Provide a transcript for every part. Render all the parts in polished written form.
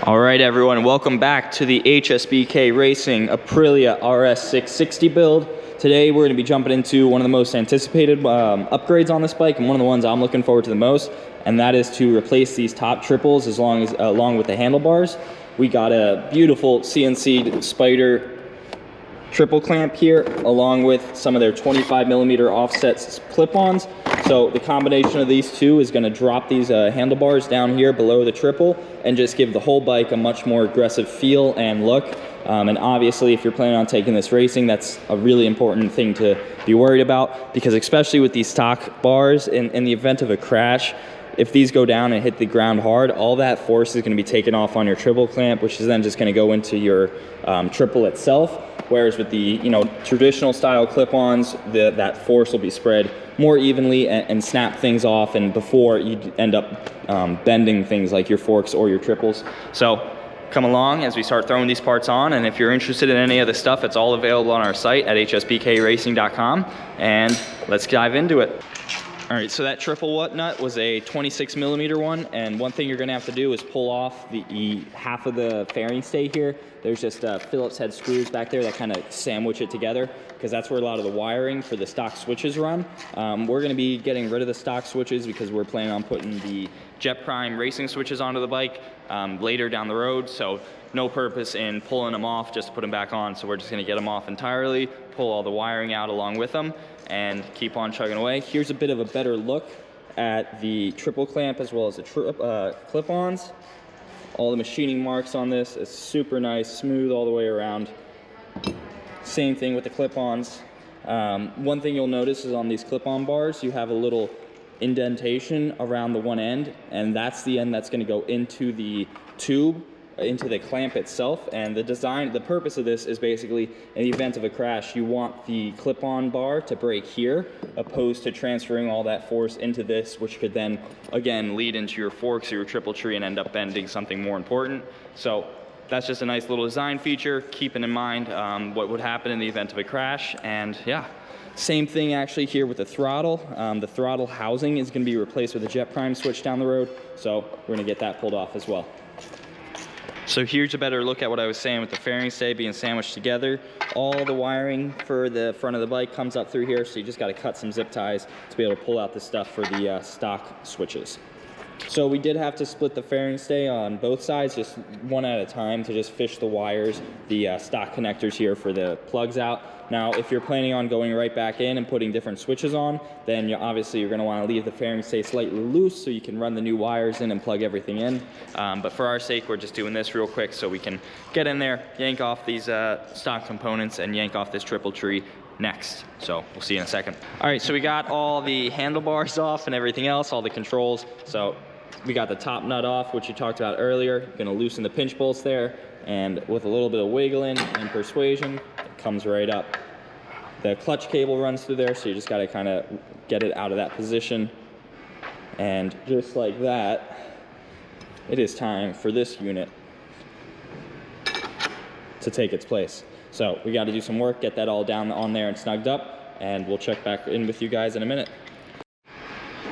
All right, everyone, welcome back to the HSBK Racing Aprilia RS660 build. Today we're going to be jumping into one of the most anticipated upgrades on this bike, and one of the ones I'm looking forward to the most, and that is to replace these top triples along with the handlebars. We got a beautiful CNC Spyder triple clamp here, along with some of their 25mm offset clip-ons. So the combination of these two is going to drop these handlebars down here below the triple and just give the whole bike a much more aggressive feel and look. And obviously, if you're planning on taking this racing, that's a really important thing to be worried about, because especially with these stock bars, in the event of a crash, if these go down and hit the ground hard, all that force is going to be taken off on your triple clamp, which is then just going to go into your triple itself. Whereas with the traditional style clip-ons, that force will be spread more evenly and snap things off, and before you end up bending things like your forks or your triples. So come along as we start throwing these parts on, and if you're interested in any of this stuff, it's all available on our site at hsbkracing.com, and let's dive into it. All right, so that triple nut was a 26mm one, and one thing you're gonna have to do is pull off the half of the fairing stay here. There's just Phillips head screws back there that kind of sandwich it together, because that's where a lot of the wiring for the stock switches run. We're gonna be getting rid of the stock switches because we're planning on putting the Jet Prime racing switches onto the bike later down the road, so no purpose in pulling them off just to put them back on. So we're just gonna get them off entirely, pull all the wiring out along with them, and keep on chugging away. Here's a bit of a better look at the triple clamp as well as the clip-ons. All the machining marks on this is super nice, smooth all the way around. Same thing with the clip-ons. One thing you'll notice is on these clip-on bars, you have a little indentation around the one end, and that's the end that's going to go into the tube, into the clamp itself. And the purpose of this is basically, in the event of a crash, you want the clip-on bar to break here, opposed to transferring all that force into this, which could then again lead into your forks or your triple tree and end up bending something more important. So that's just a nice little design feature, keeping in mind what would happen in the event of a crash. And yeah, same thing actually here with the throttle. The throttle housing is going to be replaced with a Jet Prime switch down the road, so we're going to get that pulled off as well. So here's a better look at what I was saying with the fairing stay being sandwiched together. All the wiring for the front of the bike comes up through here, so you just got to cut some zip ties to be able to pull out the stuff for the stock switches. So we did have to split the fairing stay on both sides, just one at a time, to just fish the wires, the stock connectors here for the plugs out. Now, if you're planning on going right back in and putting different switches on, then obviously you're going to want to leave the fairing stay slightly loose so you can run the new wires in and plug everything in. But for our sake, we're just doing this real quick so we can get in there, yank off these stock components, and yank off this triple tree next. So we'll see you in a second. All right, so we got all the handlebars off and everything else, all the controls. So we got the top nut off, which you talked about earlier. You're gonna loosen the pinch bolts there, and with a little bit of wiggling and persuasion, it comes right up. The clutch cable runs through there, so you just gotta kind of get it out of that position. And just like that, it is time for this unit to take its place. So we got to do some work, get that all down on there and snugged up, and we'll check back in with you guys in a minute.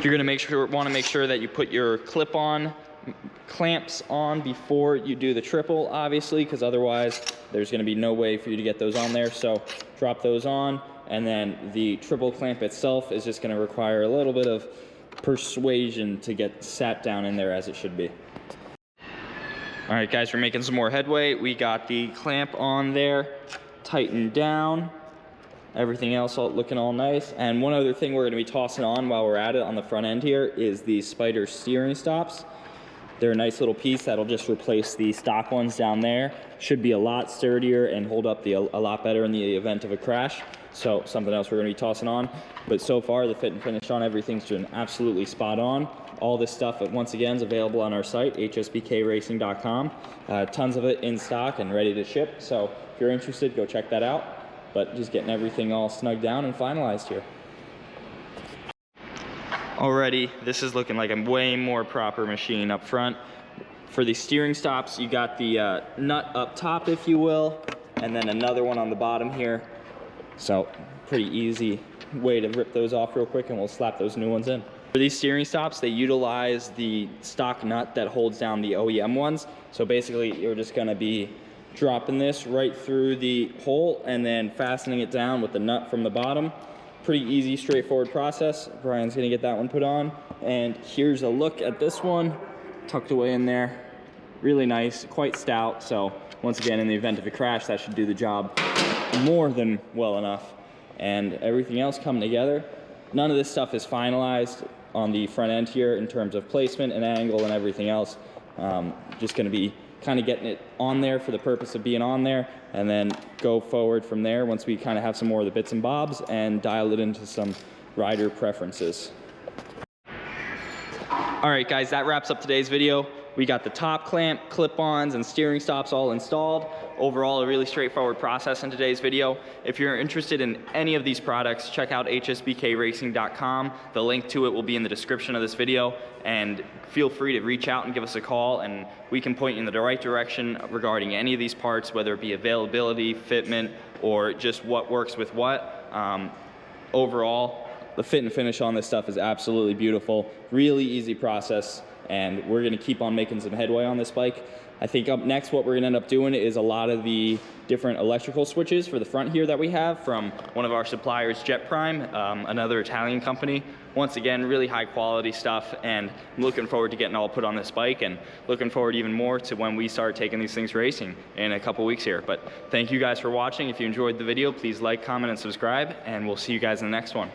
You're going to want to make sure that you put your clip-on clamps on before you do the triple, obviously, because otherwise there's going to be no way for you to get those on there. So drop those on, and then the triple clamp itself is just going to require a little bit of persuasion to get sat down in there as it should be. All right, guys, we're making some more headway. We got the clamp on there, tightened down, everything else looking all nice. And one other thing we're gonna be tossing on while we're at it on the front end here is the Spyder steering stops. They're a nice little piece that'll just replace the stock ones down there. Should be a lot sturdier and hold up a lot better in the event of a crash. So something else we're gonna be tossing on. But so far, the fit and finish on everything's been absolutely spot on. All this stuff, once again, is available on our site, hsbkracing.com. Tons of it in stock and ready to ship. So if you're interested, go check that out. But just getting everything all snugged down and finalized here. Already, this is looking like a way more proper machine up front. For the steering stops, you got the nut up top, if you will, and then another one on the bottom here. So pretty easy way to rip those off real quick, and we'll slap those new ones in. For these steering stops, they utilize the stock nut that holds down the OEM ones. So basically, you're just gonna be dropping this right through the hole and then fastening it down with the nut from the bottom. Pretty easy, straightforward process. Brian's gonna get that one put on. And here's a look at this one, tucked away in there. Really nice, quite stout. So once again, in the event of a crash, that should do the job more than well enough. And everything else coming together. None of this stuff is finalized on the front end here in terms of placement and angle and everything else. Just gonna be kind of getting it on there for the purpose of being on there, and then go forward from there once we kind of have some more of the bits and bobs and dial it into some rider preferences. All right, guys, that wraps up today's video. We got the top clamp, clip-ons, and steering stops all installed. Overall, a really straightforward process in today's video. If you're interested in any of these products, check out hsbkracing.com. The link to it will be in the description of this video, and feel free to reach out and give us a call, and we can point you in the right direction regarding any of these parts, whether it be availability, fitment, or just what works with what. Overall, the fit and finish on this stuff is absolutely beautiful. Really easy process, and we're gonna keep on making some headway on this bike. I think up next, what we're gonna end up doing is a lot of the different electrical switches for the front here that we have from one of our suppliers, Jet Prime, another Italian company. Once again, really high quality stuff, and I'm looking forward to getting all put on this bike, and looking forward even more to when we start taking these things racing in a couple weeks here. But thank you guys for watching. If you enjoyed the video, please like, comment, and subscribe, and we'll see you guys in the next one.